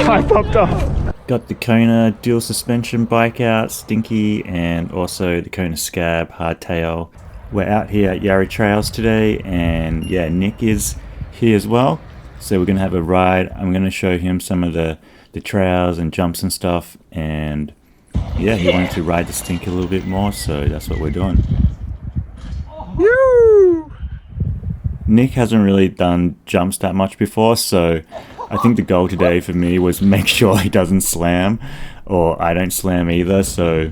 I popped off. Got the Kona dual suspension bike out, Stinky, and also the Kona Scab hardtail. We're out here at Yarra Trails today, and yeah, Nick is here as well. So we're gonna have a ride. I'm gonna show him some of the trails and jumps and stuff, and yeah, he wanted to ride the Stinky a little bit more, so that's what we're doing. Woo! Nick hasn't really done jumps that much before, so I think the goal today for me was make sure he doesn't slam, or I don't slam either, so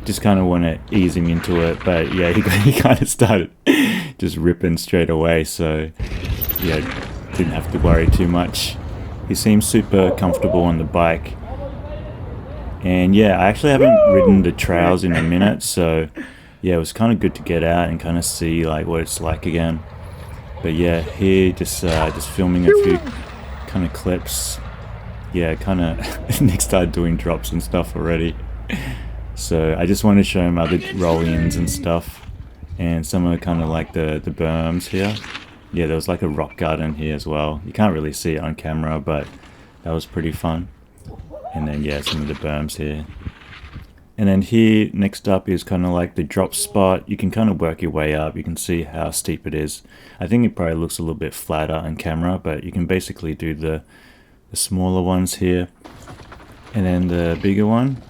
just kind of want to ease him into it. But yeah, he kind of started just ripping straight away, so yeah, didn't have to worry too much. He seems super comfortable on the bike. And yeah, I actually haven't ridden the trails in a minute, so yeah, it was kind of good to get out and kind of see like what it's like again. But yeah, here just filming a few kind of clips. Yeah, kind of Nick started doing drops and stuff already. So I just wanted to show him other roll-ins and stuff, and some of kind of like the berms here. Yeah, there was like a rock garden here as well. You can't really see it on camera, but that was pretty fun. And then yeah, some of the berms here. And then here, next up is kind of like the drop spot. You can kind of work your way up. You can see how steep it is. I think it probably looks a little bit flatter on camera, but you can basically do the smaller ones here. And then the bigger one.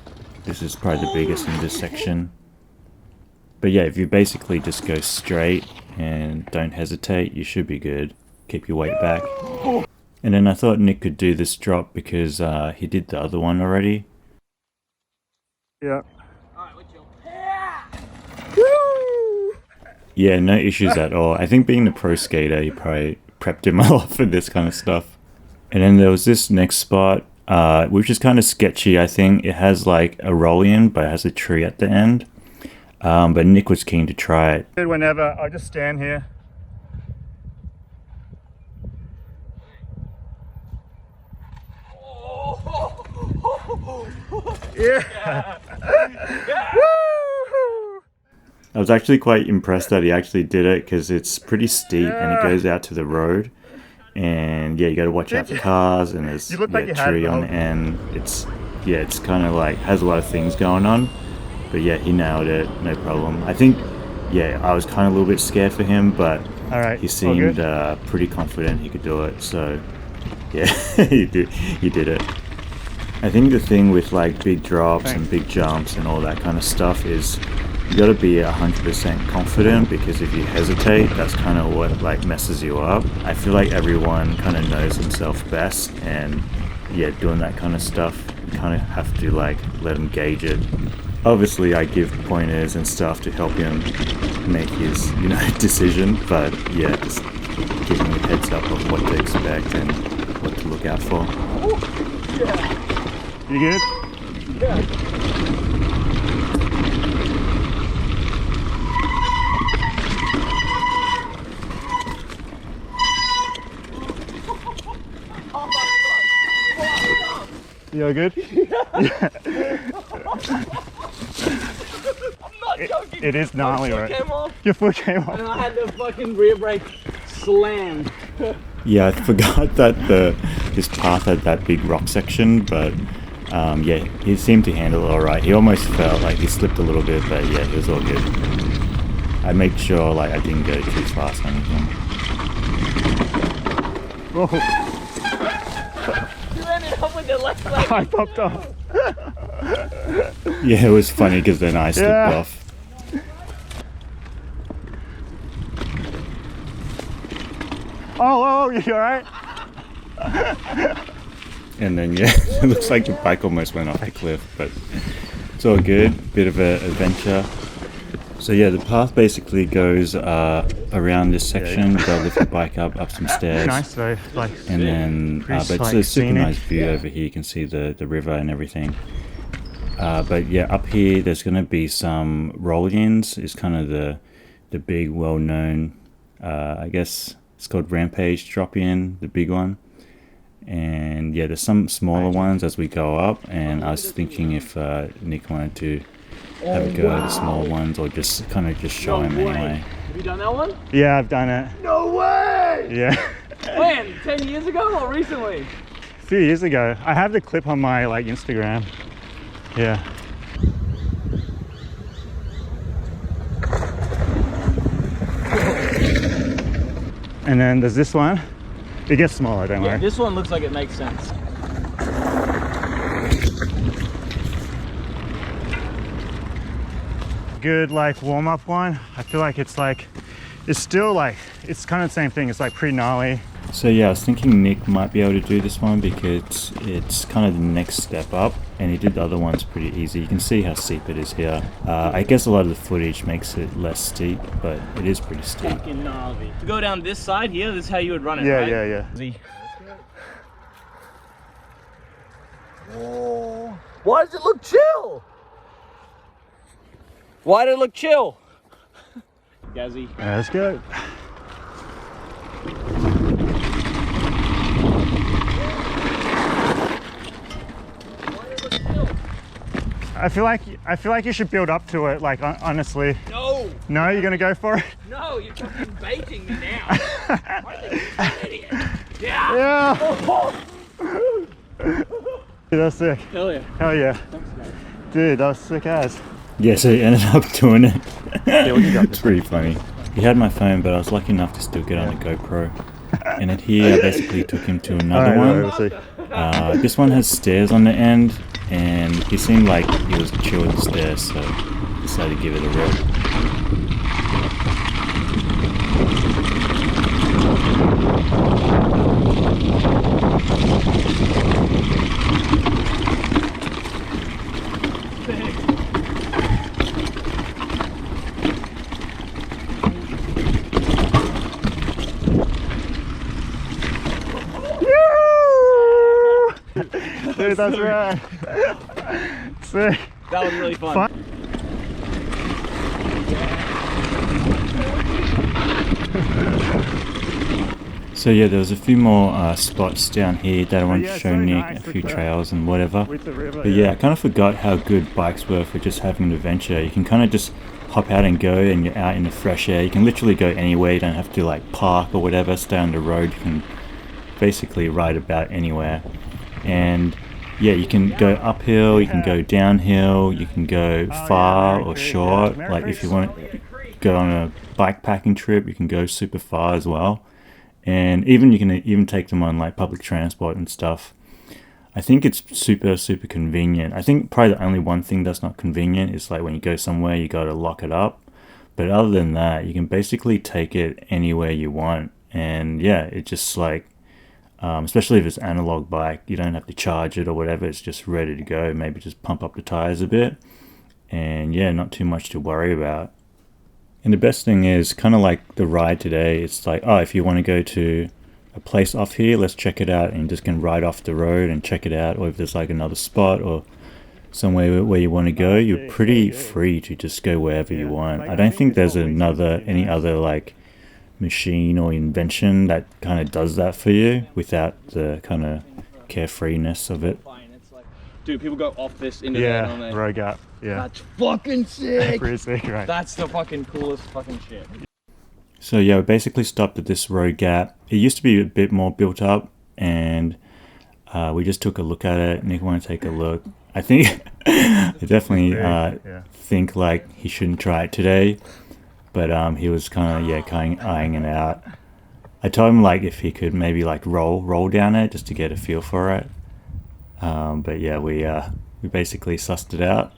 This is probably the biggest in this section. But yeah, if you basically just go straight and don't hesitate, you should be good. Keep your weight back. And then I thought Nick could do this drop because he did the other one already. Yeah. Yeah, no issues at all. I think being the pro skater, he probably prepped him a lot for this kind of stuff. And then there was this next spot, which is kind of sketchy, I think. It has like a roll-in, but it has a tree at the end. But Nick was keen to try it. Whenever, I'll just stand here. Yeah. I was actually quite impressed that he actually did it because it's pretty steep and it goes out to the road. And yeah, you got to watch out for cars, and there's a tree on the end. It's kind of like has a lot of things going on. But yeah, he nailed it, no problem. I think, yeah, I was kind of a little bit scared for him, but he seemed pretty confident he could do it. So yeah, he did it. I think the thing with like big drops and big jumps and all that kind of stuff is you got to be 100% confident, because if you hesitate, that's kind of what like messes you up. I feel like everyone kind of knows himself best, and yeah, doing that kind of stuff, you kind of have to like let him gauge it. Obviously, I give pointers and stuff to help him make his, decision, but yeah, just giving him a heads up of what to expect and what to look out for. Yeah. You good? Yeah. You all good? Yeah. It is gnarly, right? Your foot came off. And I had the fucking rear brake slammed. Yeah, I forgot that this path had that big rock section, but yeah, he seemed to handle it alright. He almost felt like he slipped a little bit, but yeah, it was all good. I made sure like I didn't go too fast or anything. Whoa. You ended up with the left leg. I popped off. Yeah, it was funny because then I slipped off. Oh, you alright? And then yeah, it looks like the bike almost went off the cliff, but it's all good. Bit of an adventure. So yeah, the path basically goes around this section. You gotta lift the bike up some stairs. Nice though, like. And then, but it's a super nice view over here. You can see the river and everything. But yeah, up here there's gonna be some roll-ins. It's kind of the big, well-known. I guess it's called Rampage drop-in, the big one. And yeah, there's some smaller ones as we go up. And I was thinking if Nick wanted to have a go at the small ones, or just kind of just show him anyway. Have you done that one? Yeah, I've done it. No way! Yeah. When? 10 years ago or recently? few years ago. I have the clip on my like Instagram. Yeah. And then there's this one. It gets smaller, don't worry. This one looks like it makes sense. Good like warm-up one. I feel like it's still like, it's kind of the same thing. It's like pretty gnarly. So yeah, I was thinking Nick might be able to do this one because it's kind of the next step up, and he did the other ones pretty easy. You can see how steep it is here. I guess a lot of the footage makes it less steep, but it is pretty steep. Fucking gnarly. To go down this side here, this is how you would run it, Yeah, right? yeah. Oh, why does it look chill? Why did it look chill? Gazzy. Yeah, let's go. I feel like you should build up to it. Like honestly. No. No, you're gonna go for it. No, you're fucking baiting me now. What are you an idiot? Yeah. Yeah. Dude, that's sick. Hell yeah. Hell yeah. Thanks, man. Dude, that was sick as. Yeah, so he ended up doing it. Yeah, what you got? It's pretty funny. He had my phone, but I was lucky enough to still get on the GoPro. And then here I basically took him to another one. We'll see. This one has stairs on the end, and he seemed like he was chill with the stairs, so I decided to give it a rip. Dude, that's right. Sick. That was really fun. So yeah, there was a few more spots down here that I wanted yeah, to it's show really Nick, nice a few with the- trails and whatever. With the river. But yeah, I kind of forgot how good bikes were for just having an adventure. You can kind of just hop out and go, and you're out in the fresh air. You can literally go anywhere. You don't have to like park or whatever, stay on the road. You can basically ride about anywhere. And yeah, you can go uphill, you can go downhill, you can go far or short. Like if you want to go on a bike packing trip, you can go super far as well. And even you can even take them on like public transport and stuff. I think it's super convenient. I think probably the only one thing that's not convenient is like when you go somewhere you got to lock it up. But other than that, you can basically take it anywhere you want. And yeah, it just like especially if it's an analog bike, you don't have to charge it or whatever. It's just ready to go. Maybe just pump up the tires a bit, and yeah, not too much to worry about. And the best thing is kind of like the ride today. It's like, oh, if you want to go to a place off here, let's check it out, and you just can ride off the road and check it out. Or if there's like another spot or somewhere where you want to go, you're pretty free to just go wherever you want. I don't think there's any other like machine or invention that kind of does that for you without the kind of carefreeness of it. Dude, people go off this into there, don't Yeah, they? road gap. Yeah. That's fucking sick. Pretty sick, right? That's the fucking coolest fucking shit. So yeah, we basically stopped at this road gap. It used to be a bit more built up, and we just took a look at it. Nick wanted to take a look. I think I definitely think like he shouldn't try it today. But he was kind of eyeing it out. I told him like if he could maybe like roll down it just to get a feel for it. But yeah, we basically sussed it out.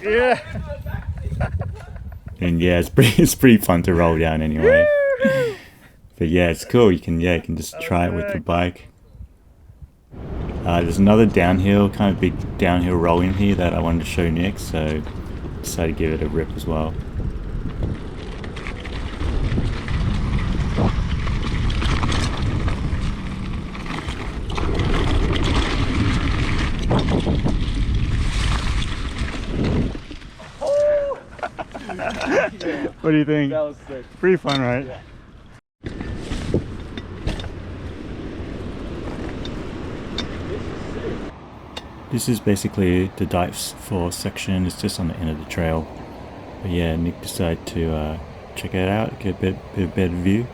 Yeah. And yeah, it's pretty fun to roll down anyway. But yeah, it's cool. You can just try it with the bike. There's another downhill, kind of big downhill roll in here that I wanted to show Nick, so decided to give it a rip as well. What do you think? That was sick. Pretty fun, right? Yeah. This is basically the dives for section. It's just on the end of the trail. But yeah, Nick decided to check it out, get a better view.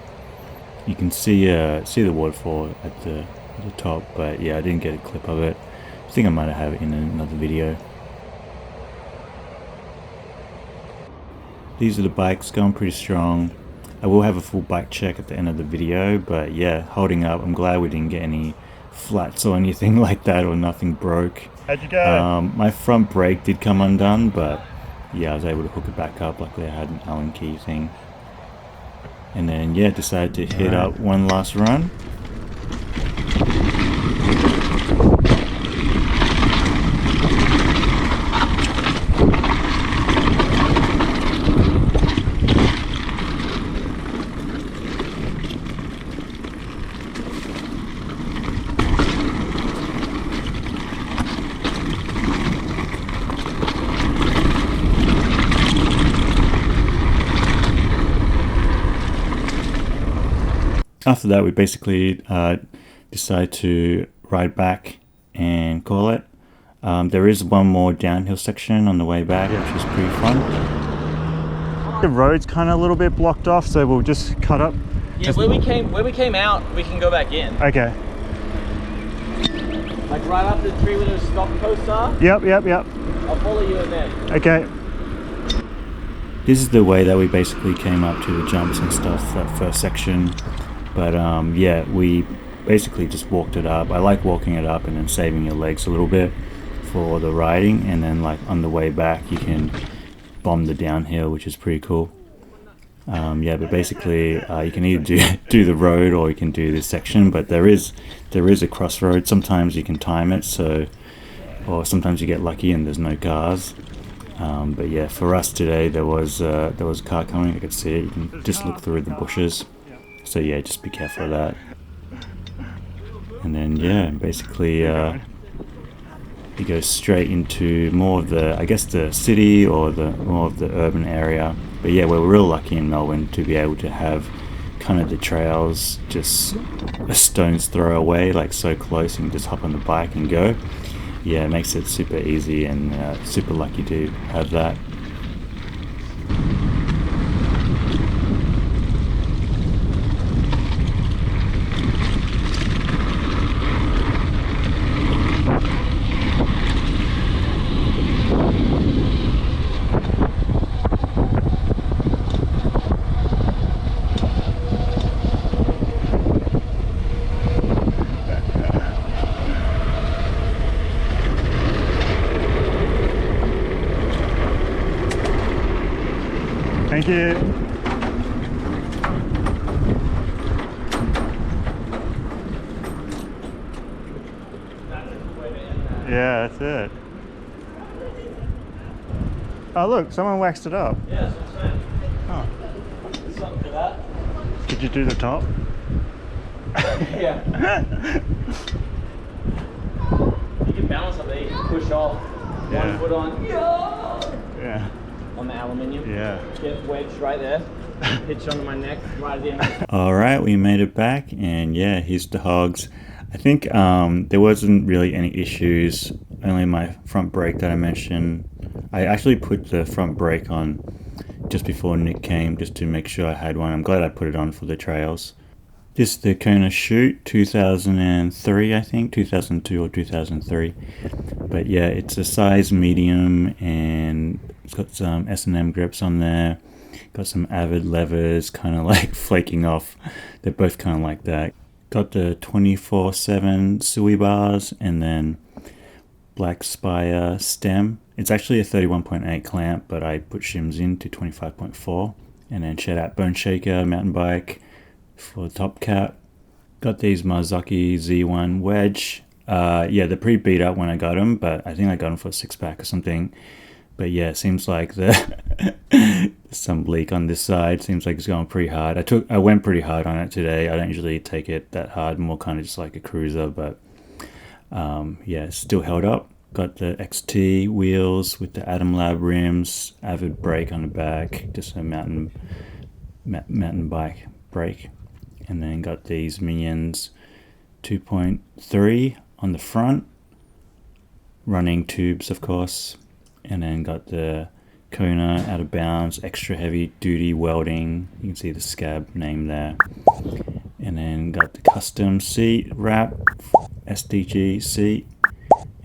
You can see the waterfall at the top, but yeah, I didn't get a clip of it. I think I might have it in another video. These are the bikes, going pretty strong. I will have a full bike check at the end of the video, but yeah, holding up. I'm glad we didn't get any flats or anything like that, or nothing broke. How'd you go? My front brake did come undone, but yeah, I was able to hook it back up. Luckily I had an Allen key thing. And then yeah, decided to hit up one last run. After that, we basically decide to ride back and call it. There is one more downhill section on the way back, which is pretty fun. The road's kind of a little bit blocked off, so we'll just cut up. Yeah, where we came out, we can go back in. Okay. Like right after the tree where those stop posts are. Yep. I'll follow you in there. Okay. This is the way that we basically came up to the jumps and stuff, that first section. But yeah, we basically just walked it up. I like walking it up and then saving your legs a little bit for the riding, and then like on the way back you can bomb the downhill, which is pretty cool. Yeah, but basically you can either do the road or you can do this section, but there is a crossroad. Sometimes you can time it, so, or sometimes you get lucky and there's no cars. But yeah, for us today there was a car coming. I could see it. You can just look through the bushes. So yeah, just be careful of that. And then yeah, basically you go straight into more of the, I guess, the city or more of the urban area. But yeah, we're real lucky in Melbourne to be able to have kind of the trails just a stone's throw away, like so close. You can just hop on the bike and go. Yeah, it makes it super easy, and super lucky to have that. Thank you. Yeah, that's it. Oh look, someone waxed it up. Yeah, that's what I'm saying. Oh. Something for that. Did you do the top? Yeah. You can balance up there, you can push off. Yeah. 1 foot on. Yeah. On the aluminium. Yeah. Get wedged right there. Hitch onto my neck right at the end. Alright, we made it back, and yeah, here's the hogs. I think there wasn't really any issues, only my front brake that I mentioned. I actually put the front brake on just before Nick came, just to make sure I had one. I'm glad I put it on for the trails. This is the Kona chute, 2003 I think, 2002 or 2003. But yeah, it's a size medium, and it's got some S&M grips on there. Got some Avid levers, kind of like flaking off. They're both kind of like that. Got the 24/7 Sui bars, and then Black Spire stem. It's actually a 31.8 clamp, but I put shims in to 25.4. And then shout out Bone Shaker mountain bike for the top cap. Got these Marzocchi Z1 wedge. Yeah, they're pretty beat up when I got them, but I think I got them for a 6-pack or something. But yeah, it seems like there's some leak on this side. Seems like it's going pretty hard. I went pretty hard on it today. I don't usually take it that hard, more kind of just like a cruiser, but yeah, it's still held up. Got the XT wheels with the Atom Lab rims, Avid brake on the back, just a mountain bike brake. And then got these Minions 2.3 on the front, running tubes of course. And then got the Kona out of bounds, extra heavy duty welding. You can see the scab name there. And then got the custom seat wrap, SDG seat.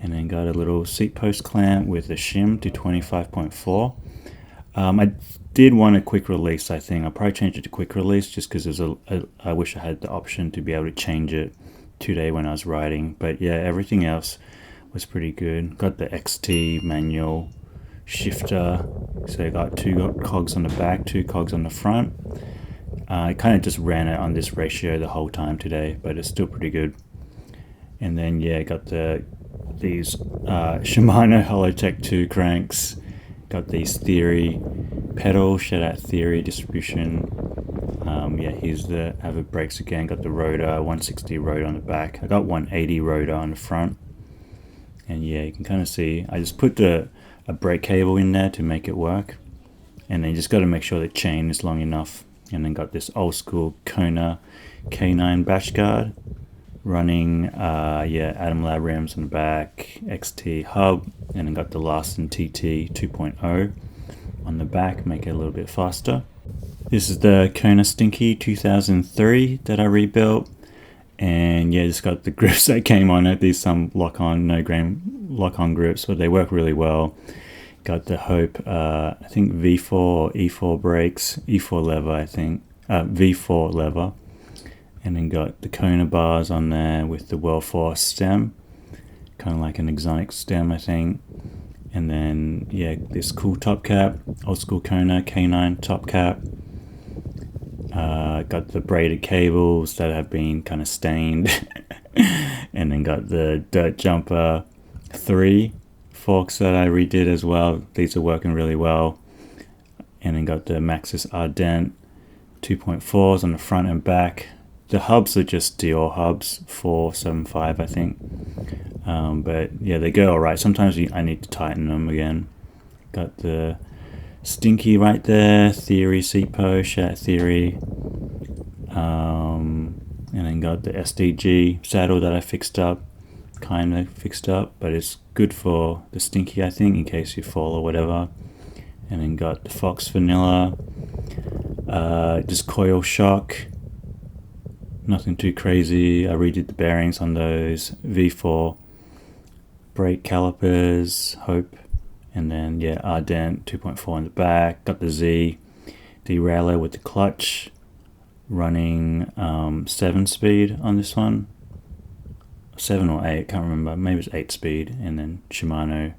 And then got a little seat post clamp with a shim to 25.4. I did want a quick release, I think. I'll probably change it to quick release just because I wish I had the option to be able to change it today when I was riding. But yeah, everything else was pretty good. Got the XT manual shifter. So I got 2 cogs on the back, 2 cogs on the front. I kind of just ran it on this ratio the whole time today, but it's still pretty good. And then yeah, got these Shimano Holotech 2 cranks. Got these Theory pedals, shout out Theory distribution. Yeah, here's the Avid brakes again. Got the rotor, 160 rotor on the back. I got 180 rotor on the front. And yeah, you can kind of see, I just put a brake cable in there to make it work. And then you just got to make sure the chain is long enough. And then got this old school Kona K9 bash guard. Running, yeah, Adam Lab rims on the back, XT hub, and then got the Larson TT 2.0 on the back, make it a little bit faster. This is the Kona Stinky 2003 that I rebuilt, and yeah, just got the grips that came on it. These some lock-on, no grain lock-on grips, but they work really well. Got the Hope, I think V4 or E4 brakes, E4 lever, I think, V4 lever. And then got the Kona bars on there with the Well-Force stem, kind of like an Exonic stem, I think. And then, yeah, this cool top cap, old school Kona K9 top cap. Got the braided cables that have been kind of stained. And then got the Dirt Jumper 3 forks that I redid as well. These are working really well. And then got the Maxxis Ardent 2.4s on the front and back. The hubs are just Dior hubs, 475 I think. But yeah, they go alright. Sometimes I need to tighten them again. Got the Stinky right there, Theory seat post, shout Theory. And then got the SDG saddle that I fixed up, kind of fixed up, but it's good for the Stinky I think, in case you fall or whatever. And then got the Fox Vanilla, just coil shock. Nothing too crazy. I redid the bearings on those. V4 brake calipers, Hope. And then, yeah, Ardent 2.4 in the back. Got the Z derailleur with the clutch. Running 7 speed on this one. 7 or 8, can't remember. Maybe it's 8 speed. And then Shimano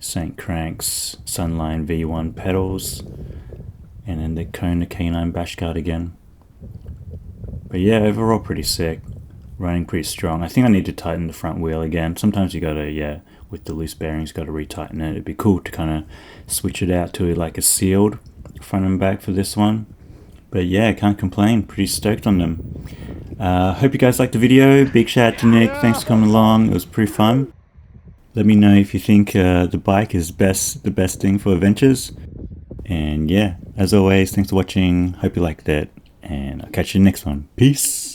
Saint Cranks Sunline V1 pedals. And then the Kona K9 bash guard again. But yeah, overall pretty sick. Running pretty strong. I think I need to tighten the front wheel again. Sometimes you gotta, yeah, with the loose bearings, gotta retighten it. It'd be cool to kind of switch it out to like a sealed front and back for this one. But yeah, can't complain. Pretty stoked on them. Hope you guys liked the video. Big shout out to Nick. Thanks for coming along. It was pretty fun. Let me know if you think the bike is the best thing for adventures. And yeah, as always, thanks for watching. Hope you liked it. And I'll catch you in the next one. Peace.